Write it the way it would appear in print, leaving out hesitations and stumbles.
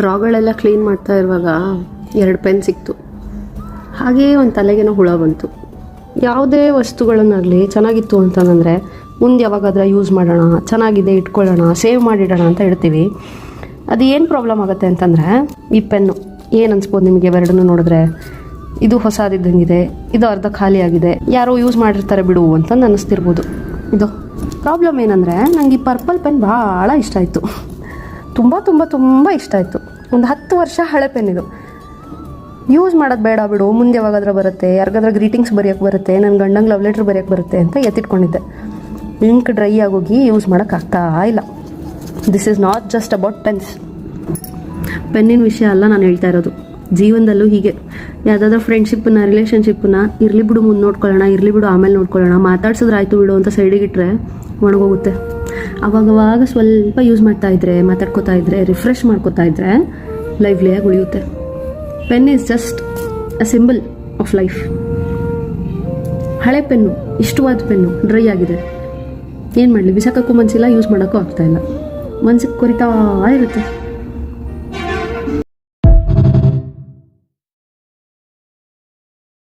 ಡ್ರಾಗಳೆಲ್ಲ clean ಮಾಡ್ತಾ ಇರುವಾಗ 2 pen ಸಿಕ್ತು. ಹಾಗೇ ಒಂದು ತಲೆಗೇನೋ ಹುಳ ಬಂತು. ಯಾವುದೇ ವಸ್ತುಗಳನ್ನಾಗಲಿ ಚೆನ್ನಾಗಿತ್ತು ಅಂತಂದರೆ ಮುಂದೆ ಯಾವಾಗಾದ್ರೂ ಯೂಸ್ ಮಾಡೋಣ, ಚೆನ್ನಾಗಿದೆ ಇಟ್ಕೊಳ್ಳೋಣ, ಸೇವ್ ಮಾಡಿಡೋಣ ಅಂತ ಹೇಳ್ತೀವಿ. ಅದು ಏನು ಪ್ರಾಬ್ಲಮ್ ಆಗುತ್ತೆ ಅಂತಂದರೆ, ಈ ಪೆನ್ನು ಏನು ಅನ್ಸ್ಬೋದು ನಿಮಗೆ ಎರಡನ್ನೂ ನೋಡಿದ್ರೆ? ಇದು ಹೊಸದಿದ್ದಂಗಿದೆ, ಇದು ಅರ್ಧ ಖಾಲಿ ಆಗಿದೆ, ಯಾರೋ ಯೂಸ್ ಮಾಡಿರ್ತಾರೆ ಬಿಡು ಅಂತಂದು ಅನ್ನಿಸ್ತಿರ್ಬೋದು. ಇದು ಪ್ರಾಬ್ಲಮ್ ಏನಂದರೆ, ನನಗೆ ಈ ಪರ್ಪಲ್ ಪೆನ್ ಭಾಳ ಇಷ್ಟ ಆಯಿತು. ತುಂಬ ತುಂಬ ತುಂಬ ಇಷ್ಟ ಆಯಿತು. ಒಂದು 10 ವರ್ಷ ಹಳೆ ಪೆನ್ ಇದು. ಯೂಸ್ ಮಾಡೋದು ಬೇಡ ಬಿಡು, ಮುಂದೆ ಯಾವಾಗಾದ್ರೂ ಬರುತ್ತೆ, ಯಾರಿಗಾದ್ರೂ ಗ್ರೀಟಿಂಗ್ಸ್ ಬರೆಯೋಕ್ಕೆ ಬರುತ್ತೆ, ನನ್ನ ಗಂಡಂಗೆ ಲವ್ ಲೆಟ್ರ್ ಬರೆಯೋಕ್ಕೆ ಬರುತ್ತೆ ಅಂತ ಎತ್ತಿಟ್ಕೊಂಡಿದ್ದೆ. ಇಂಕ್ ಡ್ರೈ ಆಗೋಗಿ ಯೂಸ್ ಮಾಡೋಕ್ಕಾಗ್ತಾ ಇಲ್ಲ. This is not just about pens. ಪೆನ್ನಿನ ವಿಷಯ ಅಲ್ಲ ನಾನು ಹೇಳ್ತಾ ಇರೋದು, ಜೀವನದಲ್ಲೂ ಹೀಗೆ. ಯಾವುದಾದ್ರೂ ಫ್ರೆಂಡ್ಶಿಪ್ಪನ್ನ, ರಿಲೇಷನ್ಶಿಪ್ಪನ್ನ ಇರಲಿ ಬಿಡು ಮುಂದೆ ನೋಡ್ಕೊಳ್ಳೋಣ, ಇರಲಿ ಬಿಡು ಆಮೇಲೆ ನೋಡ್ಕೊಳ್ಳೋಣ, ಮಾತಾಡ್ಸಿದ್ರೆ ಆಯಿತು ಬಿಡು ಅಂತ ಸೈಡಿಗಿಟ್ರೆ ಒಣಗೋಗುತ್ತೆ. ಅವಾಗವಾಗ ಸ್ವಲ್ಪ ಯೂಸ್ ಮಾಡ್ತಾ ಇದ್ರೆ, ಮಾತಾಡ್ಕೋತಾ ಇದ್ರೆ, ರಿಫ್ರೆಶ್ ಮಾಡ್ಕೋತಾ ಇದ್ರೆ ಲೈವ್ಲಿಯಾಗಿ ಉಳಿಯುತ್ತೆ. Pen is just a symbol of life. ಹಳೆ ಪೆನ್ನು, ಇಷ್ಟವಾದ ಪೆನ್ನು ಡ್ರೈ ಆಗಿದೆ, ಏನು ಮಾಡಲಿ, ಬಿಸಾಕೋಕ್ಕೂ ಮನಸ್ಸಿಲ್ಲ, ಯೂಸ್ ಮಾಡೋಕ್ಕೂ ಆಗ್ತಾಯಿಲ್ಲ, ಮನಸ್ಸಿಗೆ ಕೊರಿತಾ ಇರುತ್ತೆ.